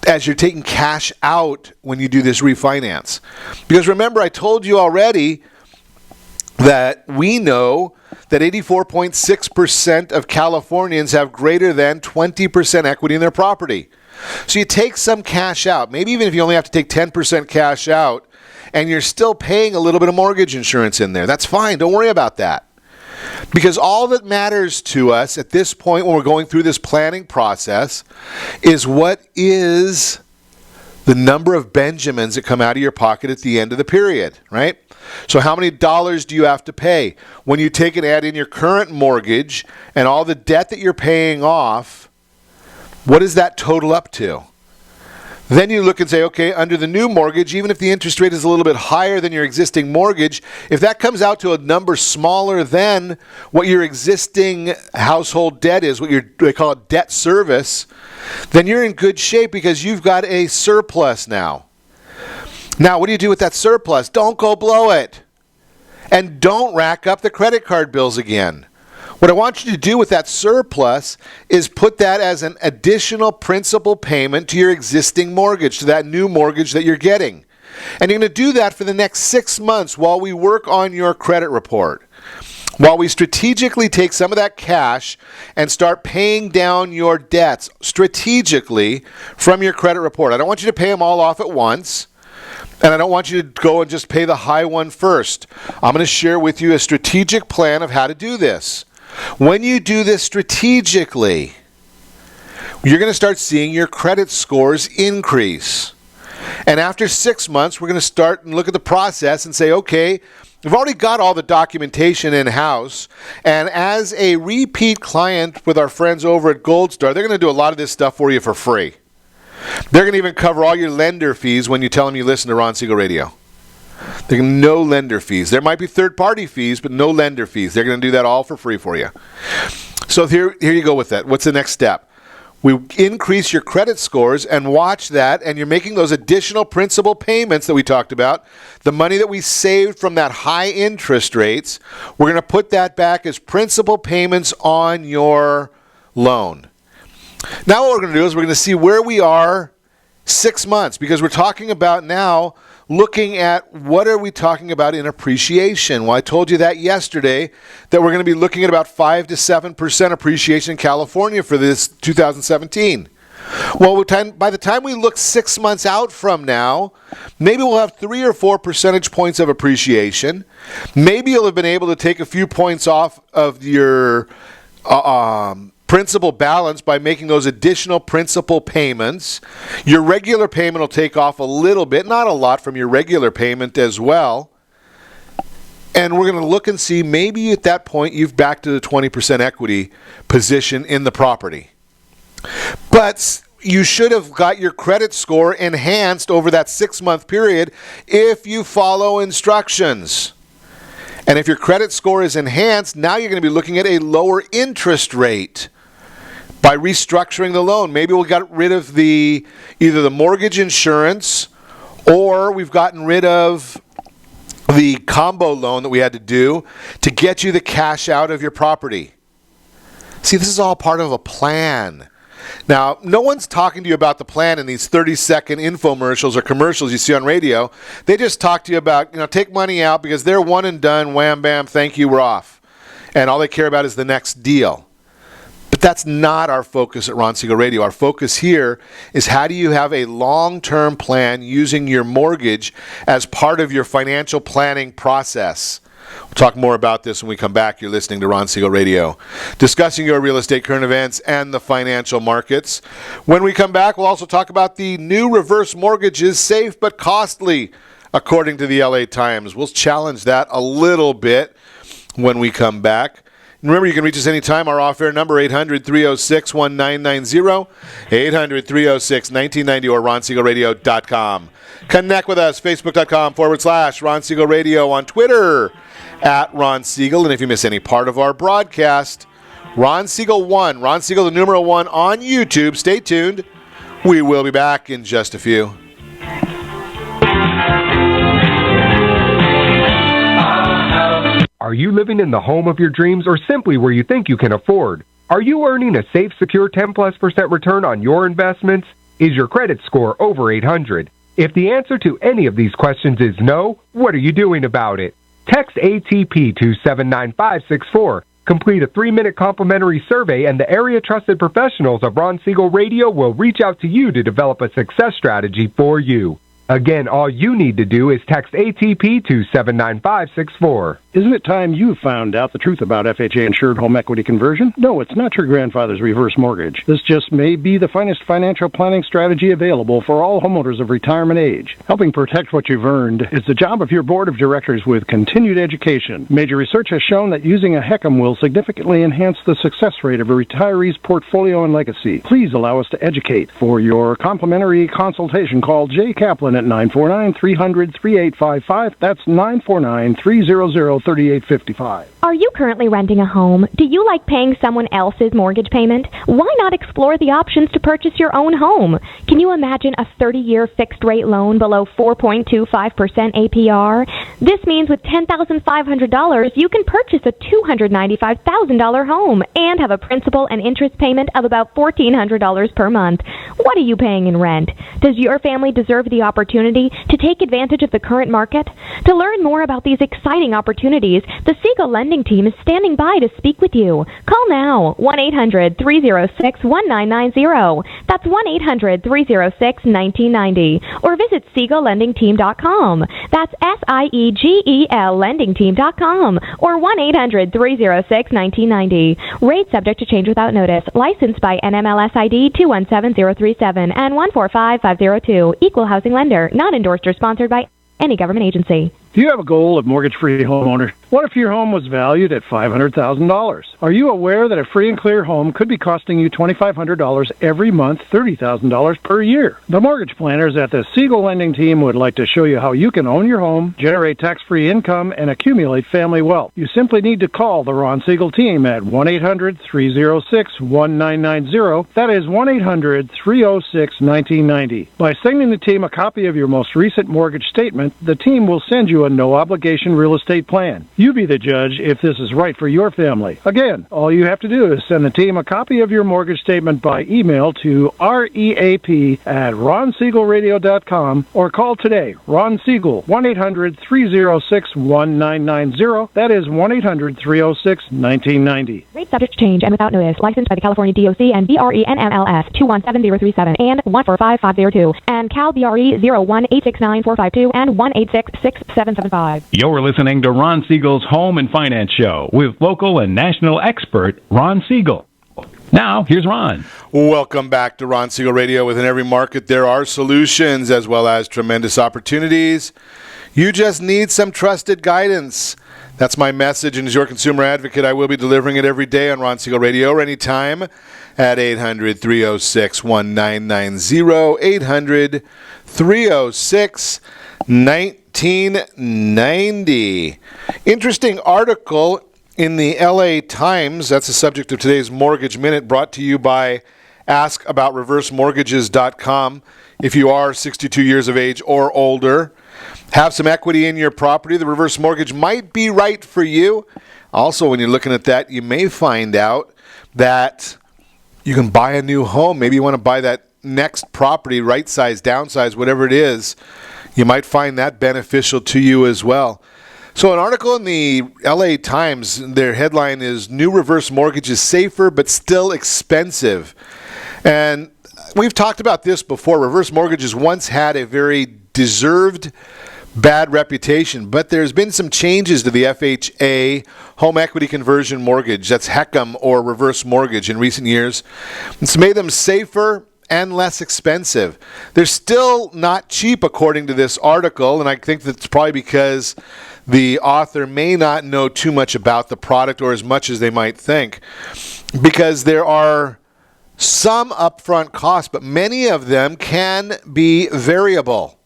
as you're taking cash out when you do this refinance. Because remember, I told you already that we know that 84.6% of Californians have greater than 20% equity in their property. So you take some cash out, maybe even if you only have to take 10% cash out, and you're still paying a little bit of mortgage insurance in there. That's fine. Don't worry about that. Because all that matters to us at this point when we're going through this planning process is what is the number of Benjamins that come out of your pocket at the end of the period, right? So how many dollars do you have to pay? When you take and add in your current mortgage and all the debt that you're paying off, what does that total up to? Then you look and say, okay, under the new mortgage, even if the interest rate is a little bit higher than your existing mortgage, if that comes out to a number smaller than what your existing household debt is, they call it debt service, then you're in good shape because you've got a surplus now. Now, what do you do with that surplus? Don't go blow it. And don't rack up the credit card bills again. What I want you to do with that surplus is put that as an additional principal payment to your existing mortgage, to that new mortgage that you're getting. And you're going to do that for the next 6 months while we work on your credit report. While we strategically take some of that cash and start paying down your debts strategically from your credit report. I don't want you to pay them all off at once. And I don't want you to go and just pay the high one first. I'm going to share with you a strategic plan of how to do this. When you do this strategically, you're going to start seeing your credit scores increase. And after 6 months, we're going to start and look at the process and say, okay, we've already got all the documentation in-house. And as a repeat client with our friends over at Gold Star, they're going to do a lot of this stuff for you for free. They're going to even cover all your lender fees when you tell them you listen to Ron Siegel Radio. They're going to no lender fees. There might be third-party fees, but no lender fees. They're going to do that all for free for you. So here you go with that. What's the next step? We increase your credit scores and watch that, and you're making those additional principal payments that we talked about. The money that we saved from that high interest rates, we're going to put that back as principal payments on your loan. Now what we're going to do is we're going to see where we are 6 months, because we're talking about now looking at what are we talking about in appreciation. Well, I told you that yesterday, that we're going to be looking at about 5 to 7% appreciation in California for this 2017. Well, by the time we look 6 months out from now, maybe we'll have 3 or 4 percentage points of appreciation. Maybe you'll have been able to take a few points off of your principal balance by making those additional principal payments. Your regular payment will take off a little bit, not a lot from your regular payment as well. And we're going to look and see, maybe at that point you've back to the 20% equity position in the property. But you should have got your credit score enhanced over that 6-month period if you follow instructions. And if your credit score is enhanced, now you're going to be looking at a lower interest rate by restructuring the loan. Maybe we got rid of either the mortgage insurance, or we've gotten rid of the combo loan that we had to do to get you the cash out of your property. See, this is all part of a plan. Now, no one's talking to you about the plan in these 30-second infomercials or commercials you see on radio. They just talk to you about, take money out because they're one and done, wham, bam, thank you, we're off. And all they care about is the next deal. But that's not our focus at Ron Siegel Radio. Our focus here is, how do you have a long-term plan using your mortgage as part of your financial planning process? We'll talk more about this when we come back. You're listening to Ron Siegel Radio, discussing your real estate current events and the financial markets. When we come back, we'll also talk about the new reverse mortgages, safe but costly, according to the LA Times. We'll challenge that a little bit when we come back. And remember, you can reach us anytime. Our off-air number, 800-306-1990, 800-306-1990, or RonSiegelRadio.com. Connect with us, Facebook.com/Ron Siegel Radio, on Twitter, @Ron Siegel. And if you miss any part of our broadcast, Ron Siegel 1, Ron Siegel the numeral 1 on YouTube. Stay tuned. We will be back in just a few. Are you living in the home of your dreams, or simply where you think you can afford? Are you earning a safe, secure 10+% return on your investments? Is your credit score over 800? If the answer to any of these questions is no, what are you doing about it? Text ATP to 79564. Complete a 3-minute complimentary survey, and the area-trusted professionals of Ron Siegel Radio will reach out to you to develop a success strategy for you. Again, all you need to do is text ATP to 79564. Isn't it time you found out the truth about FHA-insured home equity conversion? No, it's not your grandfather's reverse mortgage. This just may be the finest financial planning strategy available for all homeowners of retirement age. Helping protect what you've earned is the job of your board of directors with continued education. Major research has shown that using a HECM will significantly enhance the success rate of a retiree's portfolio and legacy. Please allow us to educate. For your complimentary consultation, call Jay Kaplan at 949-300-3855. That's 949-300-3855. Are you currently renting a home? Do you like paying someone else's mortgage payment? Why not explore the options to purchase your own home? Can you imagine a 30-year fixed-rate loan below 4.25% APR? This means with $10,500, you can purchase a $295,000 home and have a principal and interest payment of about $1,400 per month. What are you paying in rent? Does your family deserve the opportunity to take advantage of the current market? To learn more about these exciting opportunities, the Siegel Lending Team is standing by to speak with you. Call now, 1-800-306-1990. That's 1-800-306-1990. Or visit SiegelLendingTeam.com. That's SIEGEL LendingTeam.com. Or 1-800-306-1990. Rate subject to change without notice. Licensed by NMLS ID 217037 and 145502. Equal housing lender. Not endorsed or sponsored by any government agency. Do you have a goal of mortgage-free homeowner? What if your home was valued at $500,000? Are you aware that a free and clear home could be costing you $2,500 every month, $30,000 per year? The mortgage planners at the Siegel Lending Team would like to show you how you can own your home, generate tax-free income, and accumulate family wealth. You simply need to call the Ron Siegel team at 1-800-306-1990. That is 1-800-306-1990. By sending the team a copy of your most recent mortgage statement, the team will send you a no-obligation real estate plan. You be the judge if this is right for your family. Again, all you have to do is send the team a copy of your mortgage statement by email to reap@ronsiegelradio.com or call today. Ron Siegel, 1-800-306-1990. That is 1-800-306-1990. Rate subject to change and without notice. Licensed by the California DOC and BRE NMLS 217037 and 145502 and Cal BRE 01869452 and 1866775. You're listening to Ron Siegel's Home and Finance Show with local and national expert Ron Siegel. Now, here's Ron. Welcome back to Ron Siegel Radio. Within every market, there are solutions as well as tremendous opportunities. You just need some trusted guidance. That's my message, and as your consumer advocate, I will be delivering it every day on Ron Siegel Radio or anytime at 800-306-1990, 800-306-1990. Interesting article in the LA Times. That's the subject of today's Mortgage Minute, brought to you by askaboutreversemortgages.com. If you are 62 years of age or older, have some equity in your property, the reverse mortgage might be right for you. Also, when you're looking at that, you may find out that you can buy a new home. Maybe you want to buy that next property, right size, downsize, whatever it is. You might find that beneficial to you as well. So an article in the LA Times, their headline is New Reverse Mortgage is Safer but Still Expensive. And we've talked about this before. Reverse mortgages once had a very deserved bad reputation, but there's been some changes to the FHA home equity conversion mortgage. That's HECM or reverse mortgage in recent years. It's made them safer and less expensive. They're still not cheap according to this article, and I think that's probably because the author may not know too much about the product or as much as they might think, because there are some upfront costs, but many of them can be variable.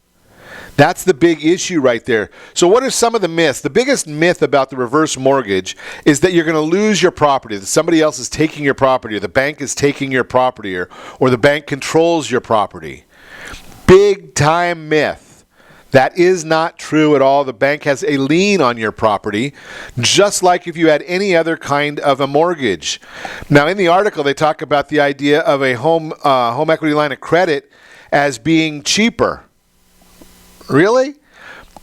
That's the big issue right there. So what are some of the myths? The biggest myth about the reverse mortgage is that you're going to lose your property, that somebody else is taking your property, or the bank is taking your property, or the bank controls your property. Big time myth. That is not true at all. The bank has a lien on your property, just like if you had any other kind of a mortgage. Now, in the article, they talk about the idea of a home equity line of credit as being cheaper. Really?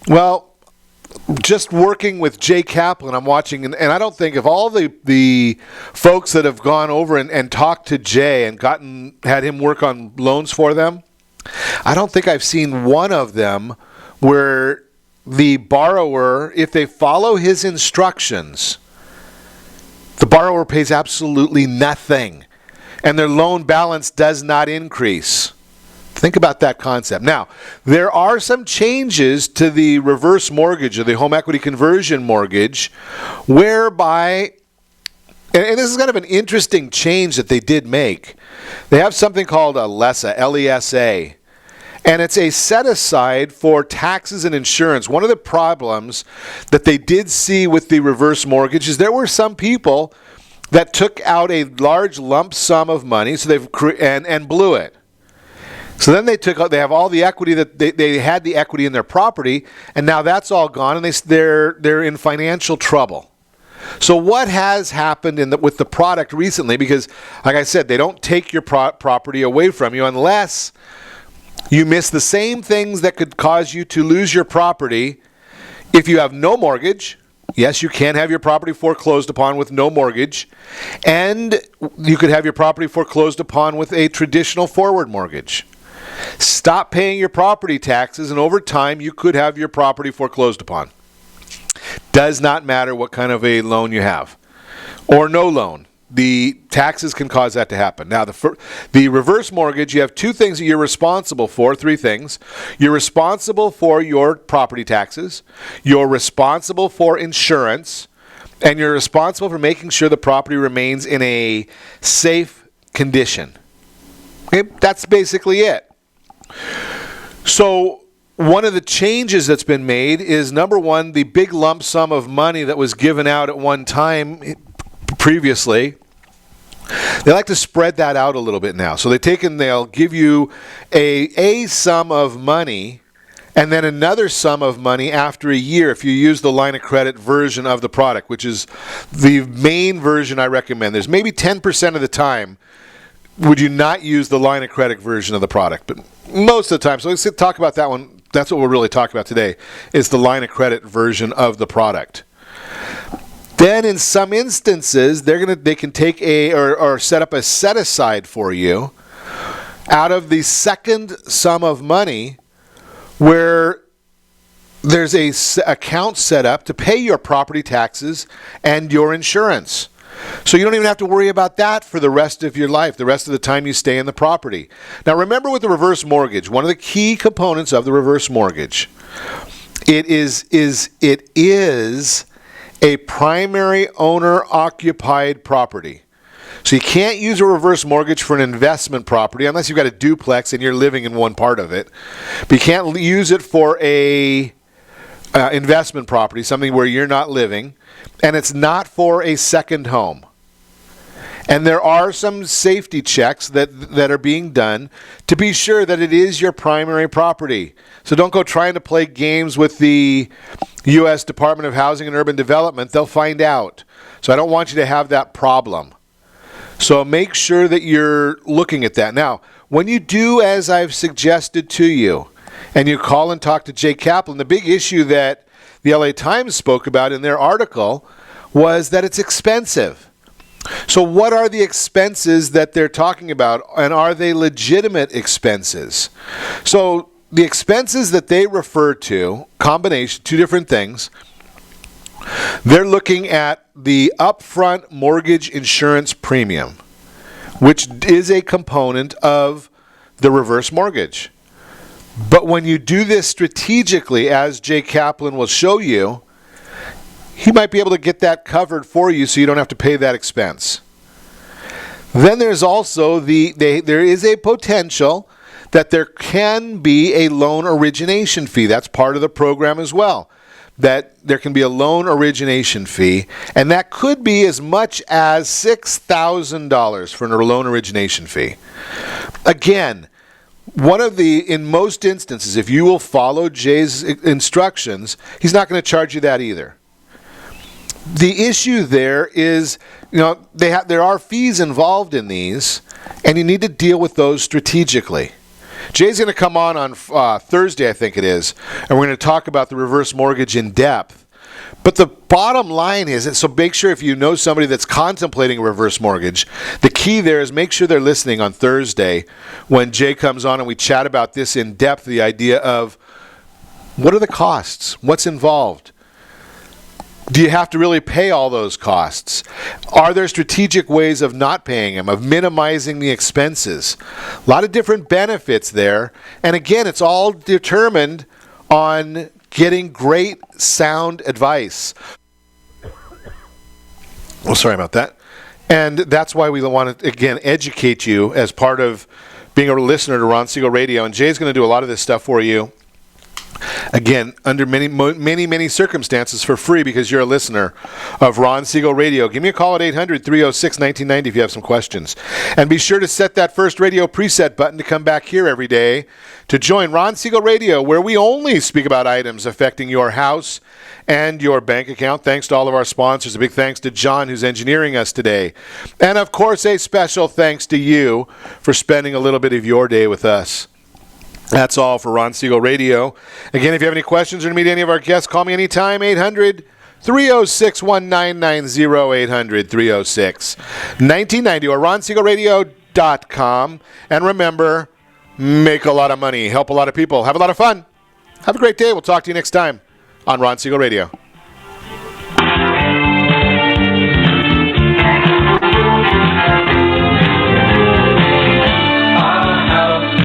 Well, just working with Jay Kaplan, I'm watching, and I don't think of all the folks that have gone over and talked to Jay and had him work on loans for them, I don't think I've seen one of them where the borrower, if they follow his instructions, the borrower pays absolutely nothing and their loan balance does not increase. Think about that concept. Now, there are some changes to the reverse mortgage or the home equity conversion mortgage whereby, and this is kind of an interesting change that they did make. They have something called a LESA, L-E-S-A, and it's a set-aside for taxes and insurance. One of the problems that they did see with the reverse mortgage is there were some people that took out a large lump sum of money, so and blew it. So then they have all the equity that they had the equity in their property, and now that's all gone, and they're in financial trouble. So what has happened with the product recently? Because, like I said, they don't take your property away from you unless you miss the same things that could cause you to lose your property if you have no mortgage. Yes, you can have your property foreclosed upon with no mortgage, and you could have your property foreclosed upon with a traditional forward mortgage. Stop paying your property taxes, and over time you could have your property foreclosed upon. Does not matter what kind of a loan you have or no loan. The taxes can cause that to happen. Now, the reverse mortgage, you have two things that you're responsible for, three things. You're responsible for your property taxes, you're responsible for insurance, and you're responsible for making sure the property remains in a safe condition. Okay, that's basically it. So, one of the changes that's been made is, number one, the big lump sum of money that was given out at one time previously, they like to spread that out a little bit now. So they'll give you a sum of money and then another sum of money after a year if you use the line of credit version of the product, which is the main version I recommend. There's maybe 10% of the time would you not use the line of credit version of the product, but most of the time. So let's talk about that one. That's what we're really talking about today, is the line of credit version of the product. Then in some instances, they can take or set up a set aside for you out of the second sum of money where there's a account set up to pay your property taxes and your insurance. So you don't even have to worry about that for the rest of your life, the rest of the time you stay in the property. Now remember, with the reverse mortgage, one of the key components of the reverse mortgage, it is a primary owner-occupied property. So you can't use a reverse mortgage for an investment property unless you've got a duplex and you're living in one part of it. But you can't use it for a investment property, something where you're not living, and it's not for a second home. And there are some safety checks that are being done to be sure that it is your primary property. So don't go trying to play games with the U.S. Department of Housing and Urban Development. They'll find out. So I don't want you to have that problem. So make sure that you're looking at that. Now, when you do as I've suggested to you, and you call and talk to Jay Kaplan, the big issue that the LA Times spoke about in their article was that it's expensive. So what are the expenses that they're talking about, and are they legitimate expenses? So the expenses that they refer to, combination, two different things, they're looking at the upfront mortgage insurance premium, which is a component of the reverse mortgage. But when you do this strategically, as Jay Kaplan will show you, he might be able to get that covered for you so you don't have to pay that expense. Then there's also there is a potential that there can be a loan origination fee. That's part of the program as well, that there can be a loan origination fee, and that could be as much as $6,000 for a loan origination fee. Again, in most instances, if you will follow Jay's instructions, he's not going to charge you that either. The issue there is, there are fees involved in these, and you need to deal with those strategically. Jay's going to come on Thursday, I think it is, and we're going to talk about the reverse mortgage in depth. But the bottom line is, so make sure if you know somebody that's contemplating a reverse mortgage, the key there is make sure they're listening on Thursday when Jay comes on and we chat about this in depth, the idea of what are the costs? What's involved? Do you have to really pay all those costs? Are there strategic ways of not paying them, of minimizing the expenses? A lot of different benefits there. And again, it's all determined on getting great sound advice. Well, sorry about that. And that's why we want to, again, educate you as part of being a listener to Ron Siegel Radio. And Jay's going to do a lot of this stuff for you. Again, under many circumstances for free because you're a listener of Ron Siegel Radio. Give me a call at 800-306-1990 if you have some questions. And be sure to set that first radio preset button to come back here every day to join Ron Siegel Radio, where we only speak about items affecting your house and your bank account. Thanks to all of our sponsors. A big thanks to John, who's engineering us today. And, of course, a special thanks to you for spending a little bit of your day with us. That's all for Ron Siegel Radio. Again, if you have any questions or to meet any of our guests, call me anytime, 800-306-1990, 800-306-1990, or ronsiegelradio.com. And remember, make a lot of money, help a lot of people, have a lot of fun. Have a great day. We'll talk to you next time on Ron Siegel Radio.